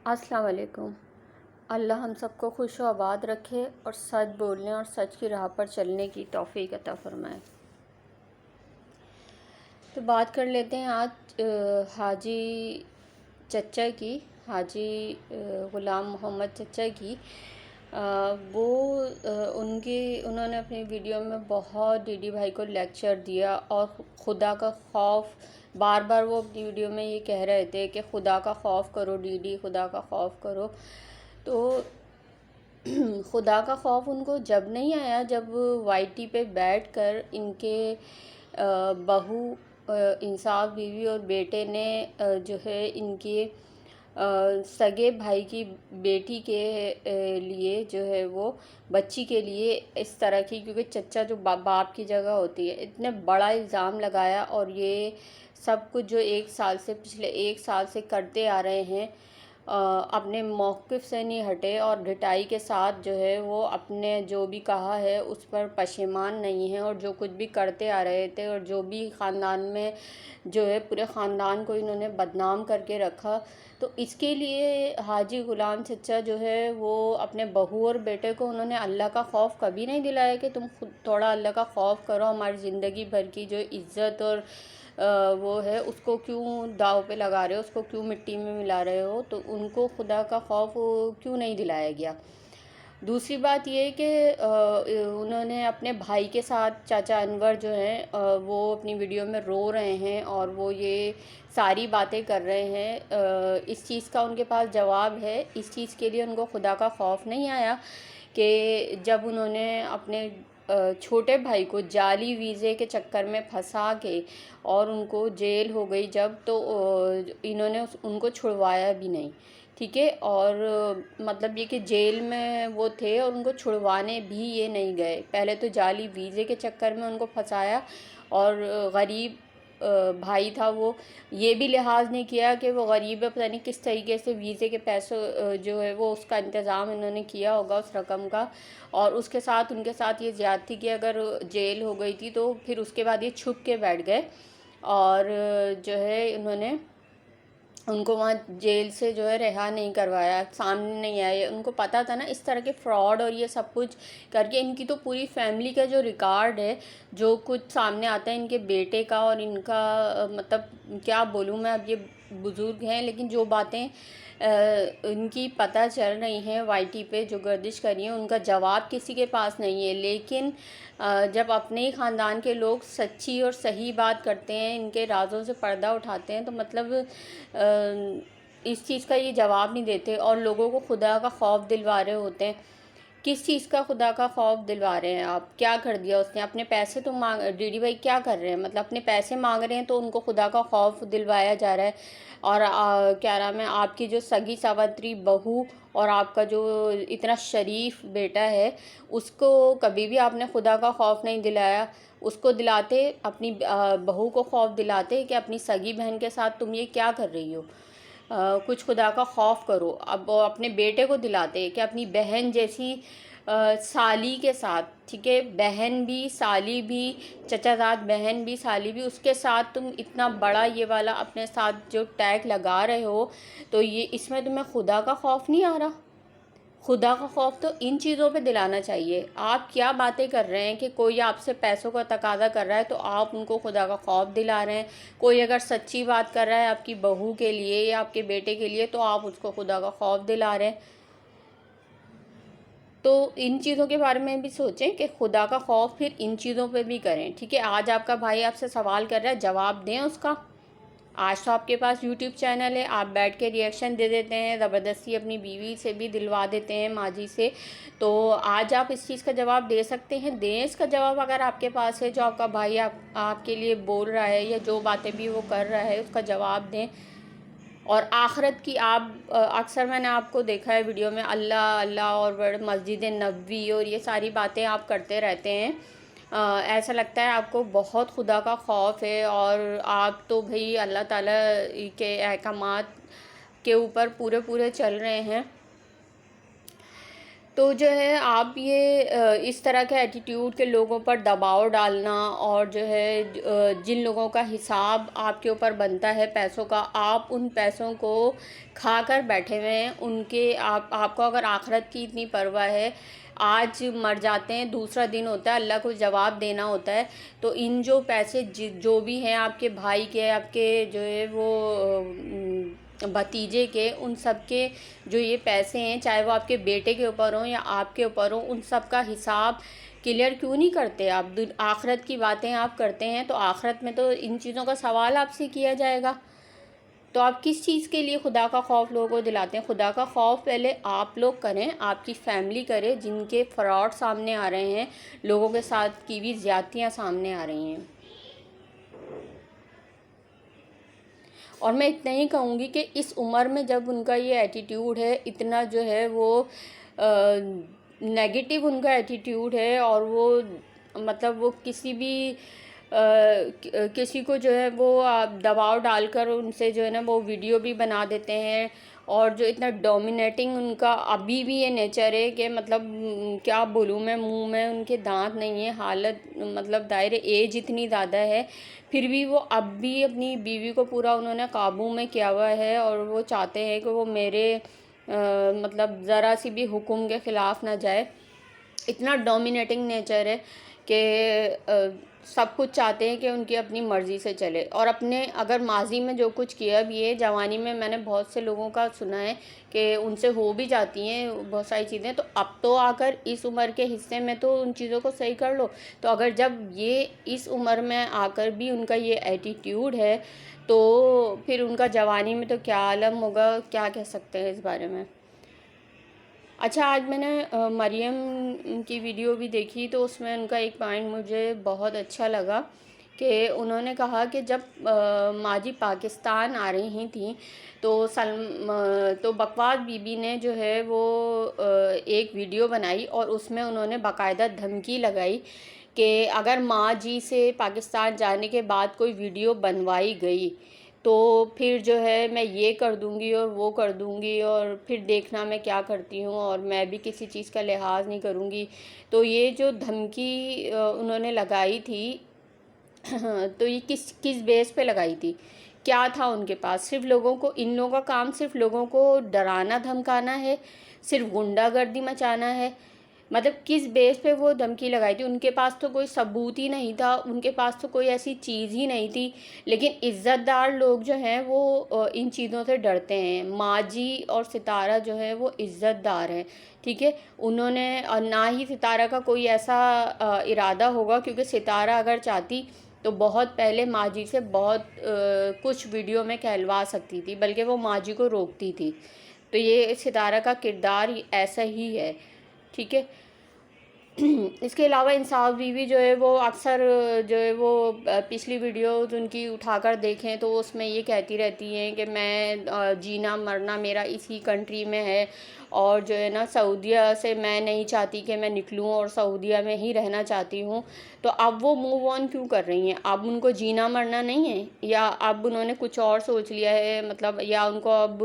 السلام علیکم۔ اللہ ہم سب کو خوش و آباد رکھے اور سچ بولنے اور سچ کی راہ پر چلنے کی توفیق عطا فرمائے۔ تو بات کر لیتے ہیں آج حاجی چچا کی، حاجی غلام محمد چچا کی۔ وہ انہوں نے اپنی ویڈیو میں بہت ڈی ڈی بھائی کو لیکچر دیا اور خدا کا خوف، بار بار وہ اپنی ویڈیو میں یہ کہہ رہے تھے کہ خدا کا خوف کرو ڈی ڈی، خدا کا خوف کرو۔ تو خدا کا خوف ان کو جب نہیں آیا جب وائی ٹی پہ بیٹھ کر ان کے بہو، انصاف بیوی اور بیٹے نے جو ہے ان کے سگے بھائی کی بیٹی کے لیے جو ہے وہ بچی کے لیے اس طرح کی، کیونکہ چچا جو باپ کی جگہ ہوتی ہے، اتنے بڑا الزام لگایا۔ اور یہ سب کچھ جو پچھلے ایک سال سے کرتے آ رہے ہیں، اپنے موقف سے نہیں ہٹے اور ڈٹائی کے ساتھ جو ہے وہ اپنے جو بھی کہا ہے اس پر پشیمان نہیں ہیں، اور جو کچھ بھی کرتے آ رہے تھے اور جو بھی خاندان میں جو ہے پورے خاندان کو انہوں نے بدنام کر کے رکھا۔ تو اس کے لیے حاجی غلام چچا جو ہے وہ اپنے بہو اور بیٹے کو انہوں نے اللہ کا خوف کبھی نہیں دلایا کہ تم خود تھوڑا اللہ کا خوف کرو، ہماری زندگی بھر کی جو عزت اور وہ ہے اس کو کیوں داؤ پہ لگا رہے ہو، اس کو کیوں مٹی میں ملا رہے ہو۔ تو ان کو خدا کا خوف کیوں نہیں دلایا گیا۔ دوسری بات یہ کہ انہوں نے اپنے بھائی کے ساتھ، چاچا انور جو ہیں وہ اپنی ویڈیو میں رو رہے ہیں اور وہ یہ ساری باتیں کر رہے ہیں۔ اس چیز کا ان کے پاس جواب ہے، اس چیز کے لیے ان کو خدا کا خوف نہیں آیا کہ جب انہوں نے اپنے چھوٹے بھائی کو جعلی ویزے کے چکر میں پھنسا کے اور ان کو جیل ہو گئی جب، تو انہوں نے ان کو چھڑوایا بھی نہیں، ٹھیک ہے۔ اور مطلب یہ کہ جیل میں وہ تھے اور ان کو چھڑوانے بھی یہ نہیں گئے، پہلے تو جعلی ویزے کے چکر میں ان کو پھنسایا، اور غریب بھائی تھا وہ، یہ بھی لحاظ نہیں کیا کہ وہ غریب ہے، پتہ نہیں کس طریقے سے ویزے کے پیسوں جو ہے وہ اس کا انتظام انہوں نے کیا ہوگا اس رقم کا، اور اس کے ساتھ ان کے ساتھ یہ زیادتی کہ اگر جیل ہو گئی تھی تو پھر اس کے بعد یہ چھپ کے بیٹھ گئے، اور جو ہے انہوں نے ان کو وہاں جیل سے جو ہے رہا نہیں کروایا، سامنے نہیں آئے۔ ان کو پتہ تھا نا اس طرح کے فراڈ اور یہ سب کچھ کر کے ان کی تو پوری فیملی کا جو ریکارڈ ہے، جو کچھ سامنے آتا ہے ان کے بیٹے کا اور ان کا، مطلب کیا بولوں میں، اب یہ بزرگ ہیں لیکن جو باتیں ان کی پتہ چل رہی ہیں وائی ٹی پہ جو گردش کر رہی ہیں، ان کا جواب کسی کے پاس نہیں ہے۔ لیکن جب اپنے ہی خاندان کے لوگ سچی اور صحیح بات کرتے ہیں، ان کے رازوں سے پردہ اٹھاتے ہیں، تو مطلب اس چیز کا یہ جواب نہیں دیتے اور لوگوں کو خدا کا خوف دلوا رہے ہوتے ہیں۔ کس چیز کا خدا کا خوف دلوا رہے ہیں آپ؟ کیا کر دیا اس نے؟ اپنے پیسے تو ڈی ڈی بھائی کیا کر رہے ہیں؟ مطلب اپنے پیسے مانگ رہے ہیں تو ان کو خدا کا خوف دلوایا جا رہا ہے، اور کیا نام ہے، آپ کی جو سگی ساوتری بہو اور آپ کا جو اتنا شریف بیٹا ہے، اس کو کبھی بھی آپ نے خدا کا خوف نہیں دلایا۔ اس کو دلاتے، اپنی بہو کو خوف دلاتے کہ اپنی سگی بہن کے ساتھ تم یہ کیا کر رہی ہو، کچھ خدا کا خوف کرو۔ اب اپنے بیٹے کو دلاتے کہ اپنی بہن جیسی سالی کے ساتھ، ٹھیک ہے، بہن بھی سالی بھی، چچا زاد بہن بھی سالی بھی، اس کے ساتھ تم اتنا بڑا یہ والا اپنے ساتھ جو ٹیگ لگا رہے ہو، تو یہ اس میں تمہیں خدا کا خوف نہیں آ رہا؟ خدا کا خوف تو ان چیزوں پہ دلانا چاہیے۔ آپ کیا باتیں کر رہے ہیں کہ کوئی آپ سے پیسوں کا تقاضا کر رہا ہے تو آپ ان کو خدا کا خوف دلا رہے ہیں، کوئی اگر سچی بات کر رہا ہے آپ کی بہو کے لیے یا آپ کے بیٹے کے لیے تو آپ اس کو خدا کا خوف دلا رہے ہیں۔ تو ان چیزوں کے بارے میں بھی سوچیں کہ خدا کا خوف پھر ان چیزوں پہ بھی کریں، ٹھیک ہے۔ آج آپ کا بھائی آپ سے سوال کر رہا ہے، جواب دیں اس کا۔ آج تو آپ کے پاس یوٹیوب چینل ہے، آپ بیٹھ کے ریئیکشن دے دیتے ہیں، زبردستی اپنی بیوی سے بھی دلوا دیتے ہیں، ماں جی سے۔ تو آج آپ اس چیز کا جواب دے سکتے ہیں، دیں اس کا جواب اگر آپ کے پاس ہے۔ جو آپ کا بھائی آپ کے لیے بول رہا ہے یا جو باتیں بھی وہ کر رہا ہے اس کا جواب دیں۔ اور آخرت کی، آپ اکثر میں نے آپ کو دیکھا ہے ویڈیو میں اللہ اللہ اور مسجد نبوی اور یہ ساری باتیں آپ کرتے رہتے ہیں، ایسا لگتا ہے آپ کو بہت خدا کا خوف ہے، اور آپ تو بھئی اللہ تعالیٰ کے احکامات کے اوپر پورے چل رہے ہیں۔ تو جو ہے آپ یہ اس طرح کے ایٹیٹیوڈ کے لوگوں پر دباؤ ڈالنا، اور جو ہے جن لوگوں کا حساب آپ کے اوپر بنتا ہے پیسوں کا، آپ ان پیسوں کو کھا کر بیٹھے ہوئے ہیں. ان کے آپ کو اگر آخرت کی اتنی پرواہ ہے، آج مر جاتے ہیں، دوسرا دن ہوتا ہے، اللہ کو جواب دینا ہوتا ہے. تو ان جو پیسے جو بھی ہیں آپ کے بھائی کے، آپ کے جو ہے وہ بھتیجے کے، ان سب کے جو یہ پیسے ہیں، چاہے وہ آپ کے بیٹے کے اوپر ہوں یا آپ کے اوپر ہوں، ان سب کا حساب کلیئر کیوں نہیں کرتے آپ؟ آخرت کی باتیں آپ کرتے ہیں تو آخرت میں تو ان چیزوں کا سوال آپ سے کیا جائے گا. تو آپ کس چیز کے لیے خدا کا خوف لوگوں کو دلاتے ہیں؟ خدا کا خوف پہلے آپ لوگ کریں، آپ کی فیملی کرے، جن کے فراڈ سامنے آ رہے ہیں، لوگوں کے ساتھ کی بھی زیادتیاں سامنے آ رہی ہیں. اور میں اتنا ہی کہوں گی کہ اس عمر میں جب ان کا یہ ایٹیٹیوڈ ہے، اتنا جو ہے وہ نیگیٹو ان کا ایٹیٹیوڈ ہے، اور وہ مطلب وہ کسی کو جو ہے وہ دباؤ ڈال کر ان سے جو ہے نا وہ ویڈیو بھی بنا دیتے ہیں. اور جو اتنا ڈومینیٹنگ ان کا ابھی بھی یہ نیچر ہے کہ مطلب کیا بولوں میں، منہ میں ان کے دانت نہیں ہیں. حالت مطلب ظاہر ایج اتنی زیادہ ہے، پھر بھی وہ اب بھی اپنی بیوی کو پورا انہوں نے قابو میں کیا ہوا ہے، اور وہ چاہتے ہیں کہ وہ میرے مطلب ذرا سی بھی حکم کے خلاف نہ جائے. اتنا ڈومینیٹنگ نیچر ہے کہ سب کچھ چاہتے ہیں کہ ان کی اپنی مرضی سے چلے. اور اپنے اگر ماضی میں جو کچھ کیا بھی ہے، جوانی میں میں نے بہت سے لوگوں کا سنا ہے کہ ان سے ہو بھی جاتی ہیں بہت ساری چیزیں، تو اب تو آ کر اس عمر کے حصے میں تو ان چیزوں کو صحیح کر لو. تو اگر جب یہ اس عمر میں آ کر بھی ان کا یہ ایٹیٹیوڈ ہے، تو پھر ان کا جوانی میں تو کیا عالم ہوگا، کیا کہہ سکتے ہیں اس بارے میں. اچھا، آج میں نے مریم کی ویڈیو بھی دیکھی، تو اس میں ان کا ایک پوائنٹ مجھے بہت اچھا لگا کہ انہوں نے کہا کہ جب ماجی پاکستان آ رہی تھیں تو بکواس بی بی نے جو ہے وہ ایک ویڈیو بنائی، اور اس میں انہوں نے باقاعدہ دھمکی لگائی کہ اگر ماں جی سے پاکستان جانے کے بعد کوئی ویڈیو بنوائی گئی تو پھر جو ہے میں یہ کر دوں گی اور وہ کر دوں گی، اور پھر دیکھنا میں کیا کرتی ہوں، اور میں بھی کسی چیز کا لحاظ نہیں کروں گی. تو یہ جو دھمکی انہوں نے لگائی تھی تو یہ کس بیس پہ لگائی تھی؟ کیا تھا ان کے پاس؟ صرف لوگوں کو، ان لوگوں کا کام صرف لوگوں کو ڈرانا دھمکانا ہے، صرف غنڈہ گردی مچانا ہے؟ مطلب کس بیس پہ وہ دھمکی لگائی تھی؟ ان کے پاس تو کوئی ثبوت ہی نہیں تھا، ان کے پاس تو کوئی ایسی چیز ہی نہیں تھی. لیکن عزت دار لوگ جو ہیں وہ ان چیزوں سے ڈرتے ہیں. ماجی اور ستارہ جو ہے وہ عزت دار ہیں، ٹھیک ہے. انہوں نے نہ ہی ستارہ کا کوئی ایسا ارادہ ہوگا، کیونکہ ستارہ اگر چاہتی تو بہت پہلے ماجی سے بہت کچھ ویڈیو میں کہلوا سکتی تھی، بلکہ وہ ماجی کو روکتی تھی. تو یہ ستارہ کا کردار ایسا ہی ہے، ٹھیک ہے. اس کے علاوہ انصاف بیوی جو ہے وہ اکثر جو ہے وہ پچھلی ویڈیوز ان کی اٹھا کر دیکھیں تو اس میں یہ کہتی رہتی ہیں کہ میں جینا مرنا میرا اسی کنٹری میں ہے، اور جو ہے نا سعودیہ سے میں نہیں چاہتی کہ میں نکلوں، اور سعودیہ میں ہی رہنا چاہتی ہوں. تو اب وہ موو آن کیوں کر رہی ہیں؟ اب ان کو جینا مرنا نہیں ہے، یا اب انہوں نے کچھ اور سوچ لیا ہے؟ مطلب یا ان کو اب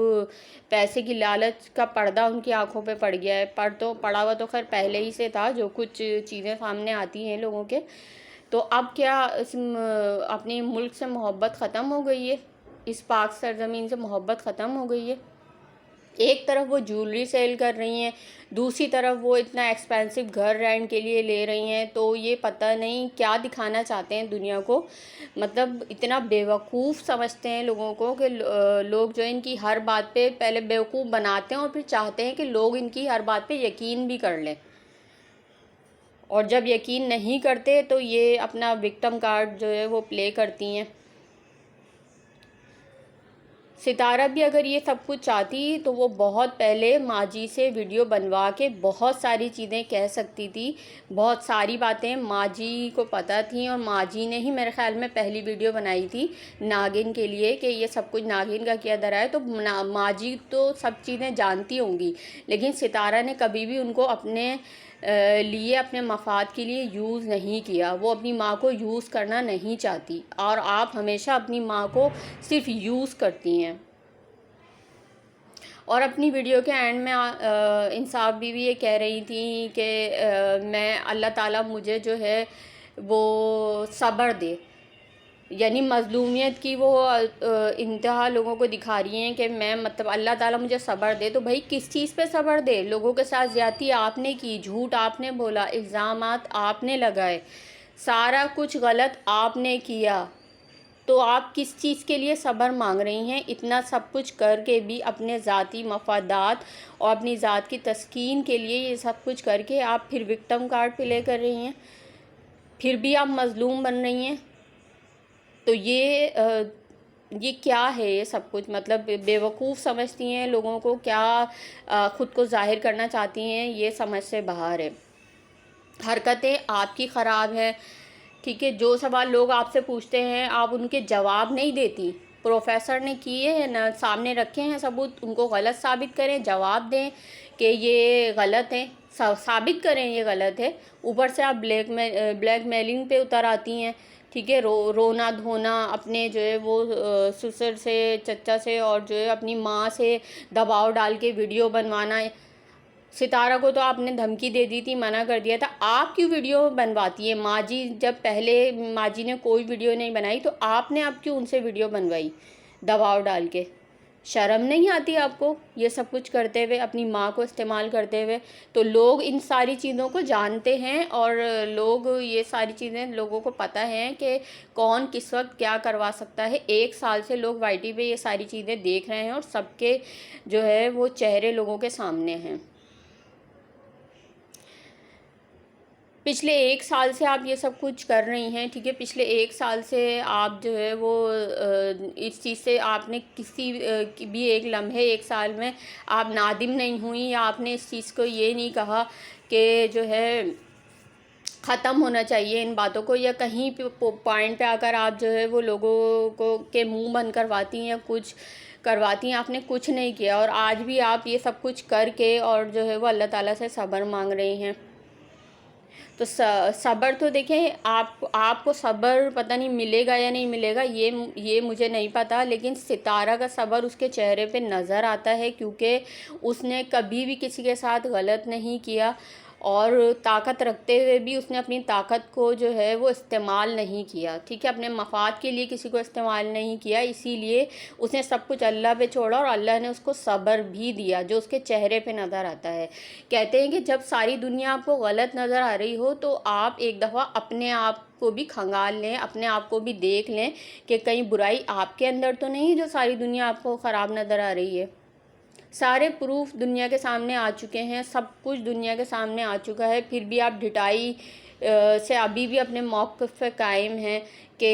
پیسے کی لالچ کا پردہ ان کی آنکھوں پہ پڑ گیا ہے؟ پڑا ہوا تو خیر پہلے ہی سے تھا، جو کچھ چیزیں سامنے آتی ہیں لوگوں کے. تو اب کیا اپنے ملک سے محبت ختم ہو گئی ہے؟ اس پاک سرزمین سے محبت ختم ہو گئی ہے؟ ایک طرف وہ جولری سیل کر رہی ہیں، دوسری طرف وہ اتنا ایکسپینسو گھر رینٹ کے لیے لے رہی ہیں. تو یہ پتہ نہیں کیا دکھانا چاہتے ہیں دنیا کو. مطلب اتنا بیوقوف سمجھتے ہیں لوگوں کو کہ لوگ جو ان کی ہر بات پہ پہلے بیوقوف بناتے ہیں، اور پھر چاہتے ہیں کہ لوگ ان کی ہر بات پہ یقین بھی کر لیں. اور جب یقین نہیں کرتے تو یہ اپنا وکٹم کارڈ جو ہے وہ پلے کرتی ہیں. ستارہ بھی اگر یہ سب کچھ چاہتی تو وہ بہت پہلے ماجی سے ویڈیو بنوا کے بہت ساری چیزیں کہہ سکتی تھی. بہت ساری باتیں ماجی کو پتہ تھیں، اور ماجی نے ہی میرے خیال میں پہلی ویڈیو بنائی تھی ناگن کے لیے کہ یہ سب کچھ ناگن کا کیا درا ہے. تو ماجی تو سب چیزیں جانتی ہوں گی، لیکن ستارہ نے کبھی بھی ان کو اپنے لیے، اپنے مفاد کے لیے یوز نہیں کیا. وہ اپنی ماں کو یوز کرنا نہیں چاہتی، اور آپ ہمیشہ اپنی ماں کو صرف یوز کرتی ہیں. اور اپنی ویڈیو کے اینڈ میں انصاف بیوی یہ کہہ رہی تھیں کہ میں اللہ تعالیٰ مجھے جو ہے وہ صبر دے، یعنی مظلومیت کی وہ انتہا لوگوں کو دکھا رہی ہیں کہ میں مطلب اللہ تعالیٰ مجھے صبر دے. تو بھائی کس چیز پہ صبر دے؟ لوگوں کے ساتھ زیادتی آپ نے کی، جھوٹ آپ نے بولا، الزامات آپ نے لگائے، سارا کچھ غلط آپ نے کیا، تو آپ کس چیز کے لیے صبر مانگ رہی ہیں؟ اتنا سب کچھ کر کے بھی اپنے ذاتی مفادات اور اپنی ذات کی تسکین کے لیے یہ سب کچھ کر کے آپ پھر وکٹم کارڈ پلے کر رہی ہیں، پھر بھی آپ مظلوم بن رہی ہیں. تو یہ کیا ہے؟ یہ سب کچھ مطلب بیوقوف سمجھتی ہیں لوگوں کو، کیا خود کو ظاہر کرنا چاہتی ہیں، یہ سمجھ سے باہر ہے. حرکتیں آپ کی خراب ہے، ٹھیک ہے. جو سوال لوگ آپ سے پوچھتے ہیں آپ ان کے جواب نہیں دیتی. پروفیسر نے کیے ہیں نا، سامنے رکھے ہیں ثبوت، ان کو غلط ثابت کریں، جواب دیں کہ یہ غلط ہے، ثابت کریں یہ غلط ہے. اوپر سے آپ بلیک میلنگ پہ اتر آتی ہیں، ٹھیک ہے. رونا دھونا اپنے جو ہے وہ سسر سے، چچا سے اور جو ہے اپنی ماں سے دباؤ ڈال کے ویڈیو بنوانا. ستارہ کو تو آپ نے دھمکی دے دی تھی، منع کر دیا تھا، آپ کیوں ویڈیو بنواتی ہیں؟ ماں جی جب پہلے ماں جی نے کوئی ویڈیو نہیں بنائی تو آپ نے اب کیوں ان سے ویڈیو بنوائی دباؤ ڈال کے؟ شرم نہیں آتی آپ کو یہ سب کچھ کرتے ہوئے، اپنی ماں کو استعمال کرتے ہوئے؟ تو لوگ ان ساری چیزوں کو جانتے ہیں اور لوگ یہ ساری چیزیں لوگوں کو پتہ ہے کہ کون کس وقت کیا کروا سکتا ہے. 1 سال سے لوگ وائی ٹی پہ یہ ساری چیزیں دیکھ رہے ہیں اور سب کے جو ہے وہ چہرے لوگوں کے سامنے ہیں. پچھلے 1 سال سے آپ یہ سب کچھ کر رہی ہیں، ٹھیک ہے. پچھلے 1 سال سے آپ جو ہے وہ اس چیز سے آپ نے کسی بھی ایک لمحے 1 سال میں آپ نادم نہیں ہوئی، یا آپ نے اس چیز کو یہ نہیں کہا کہ جو ہے ختم ہونا چاہیے ان باتوں کو، یا کہیں پوائنٹ پہ آ کر آپ جو ہے وہ لوگوں کو کے منہ بند کرواتی ہیں یا کچھ کرواتی ہیں. آپ نے کچھ نہیں کیا اور آج بھی آپ یہ سب کچھ کر کے اور جو ہے وہ اللہ تعالیٰ سے صبر مانگ رہی ہیں. تو صبر تو دیکھیں، آپ کو صبر پتہ نہیں ملے گا یا نہیں ملے گا، یہ مجھے نہیں پتہ، لیکن ستارہ کا صبر اس کے چہرے پہ نظر آتا ہے، کیونکہ اس نے کبھی بھی کسی کے ساتھ غلط نہیں کیا اور طاقت رکھتے ہوئے بھی اس نے اپنی طاقت کو جو ہے وہ استعمال نہیں کیا، ٹھیک ہے. اپنے مفاد کے لیے کسی کو استعمال نہیں کیا، اسی لیے اس نے سب کچھ اللہ پہ چھوڑا اور اللہ نے اس کو صبر بھی دیا جو اس کے چہرے پہ نظر آتا ہے. کہتے ہیں کہ جب ساری دنیا آپ کو غلط نظر آ رہی ہو تو آپ ایک دفعہ اپنے آپ کو بھی کھنگال لیں، اپنے آپ کو بھی دیکھ لیں کہ کہیں برائی آپ کے اندر تو نہیں جو ساری دنیا آپ کو خراب نظر آ رہی ہے. سارے پروف دنیا کے سامنے آ چکے ہیں، سب کچھ دنیا کے سامنے آ چکا ہے، پھر بھی آپ ڈھٹائی سے ابھی بھی اپنے موقف پہ قائم ہیں کہ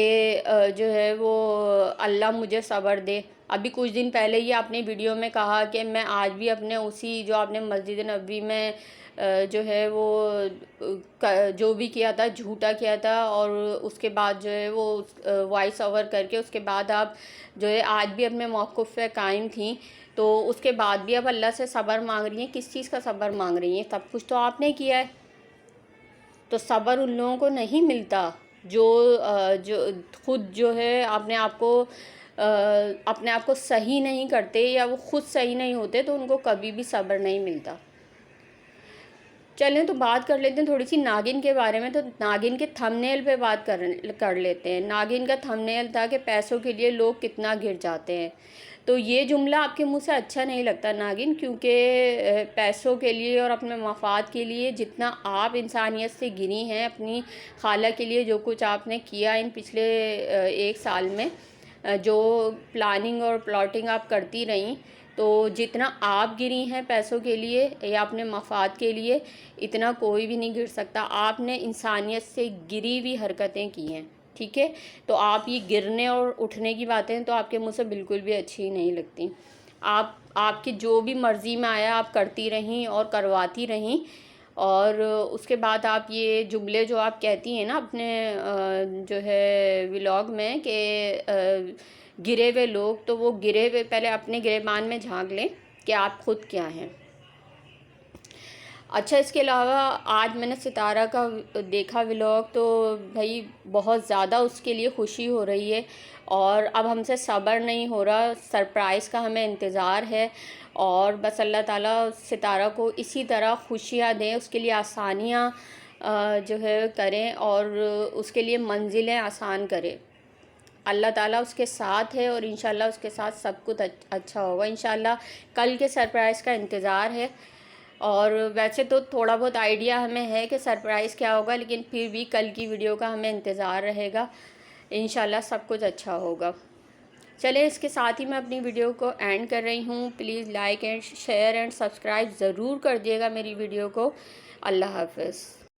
جو ہے وہ اللہ مجھے صبر دے. ابھی کچھ دن پہلے ہی آپ نے ویڈیو میں کہا کہ میں آج بھی اپنے اسی جو آپ نے مسجد نبوی میں جو ہے وہ جو بھی کیا تھا جھوٹا کیا تھا، اور اس کے بعد جو ہے وہ وائس اوور کر کے اس کے بعد آپ جو ہے آج بھی اپنے موقف پہ قائم تھیں. تو اس کے بعد بھی اب اللہ سے صبر مانگ رہی ہیں. کس چیز کا صبر مانگ رہی ہیں؟ سب کچھ تو آپ نے کیا ہے. تو صبر ان لوگوں کو نہیں ملتا جو خود جو ہے اپنے آپ کو صحیح نہیں کرتے یا وہ خود صحیح نہیں ہوتے، تو ان کو کبھی بھی صبر نہیں ملتا. چلیں تو بات کر لیتے ہیں تھوڑی سی ناگن کے بارے میں. تو ناگن کے تھم نیل پہ بات کر لیتے ہیں. ناگن کا تھم نیل تھا کہ پیسوں کے لیے لوگ کتنا گر جاتے ہیں. تو یہ جملہ آپ کے منہ سے اچھا نہیں لگتا ناگن، کیونکہ پیسوں کے لیے اور اپنے مفاد کے لیے جتنا آپ انسانیت سے گری ہیں، اپنی خالہ کے لیے جو کچھ آپ نے کیا ان پچھلے 1 سال میں، جو پلاننگ اور پلاٹنگ آپ کرتی رہیں، تو جتنا آپ گری ہیں پیسوں کے لیے یا اپنے مفاد کے لیے، اتنا کوئی بھی نہیں گر سکتا. آپ نے انسانیت سے گری ہوئی حرکتیں کی ہیں، ٹھیک ہے. تو آپ یہ گرنے اور اٹھنے کی باتیں تو آپ کے منہ سے بالکل بھی اچھی نہیں لگتی. آپ کی جو بھی مرضی میں آیا آپ کرتی رہیں اور کرواتی رہیں، اور اس کے بعد آپ یہ جملے جو آپ کہتی ہیں نا اپنے جو ہے ولاگ میں کہ گرے ہوئے لوگ، تو وہ گرے ہوئے پہلے اپنے گریبان میں جھانک لیں کہ آپ خود کیا ہیں. اچھا اس کے علاوہ آج میں نے ستارہ کا دیکھا ولاگ، تو بھائی بہت زیادہ اس کے لیے خوشی ہو رہی ہے، اور اب ہم سے صبر نہیں ہو رہا، سرپرائز کا ہمیں انتظار ہے، اور بس اللہ تعالیٰ ستارہ کو اسی طرح خوشیاں دیں، اس کے لیے آسانیاں جو ہے کریں، اور اس کے لیے منزلیں آسان کرے۔ اللہ تعالیٰ اس کے ساتھ ہے، اور انشاءاللہ اس کے ساتھ سب کچھ اچھا ہوگا انشاءاللہ۔ کل کے سرپرائز کا انتظار ہے، اور ویسے تو تھوڑا بہت آئیڈیا ہمیں ہے کہ سرپرائز کیا ہوگا، لیکن پھر بھی کل کی ویڈیو کا ہمیں انتظار رہے گا، انشاءاللہ سب کچھ اچھا ہوگا۔ چلیں اس کے ساتھ ہی میں اپنی ویڈیو کو اینڈ کر رہی ہوں۔ Please like and share and subscribe ضرور کر دیے گا میری ویڈیو کو۔ اللہ حافظ۔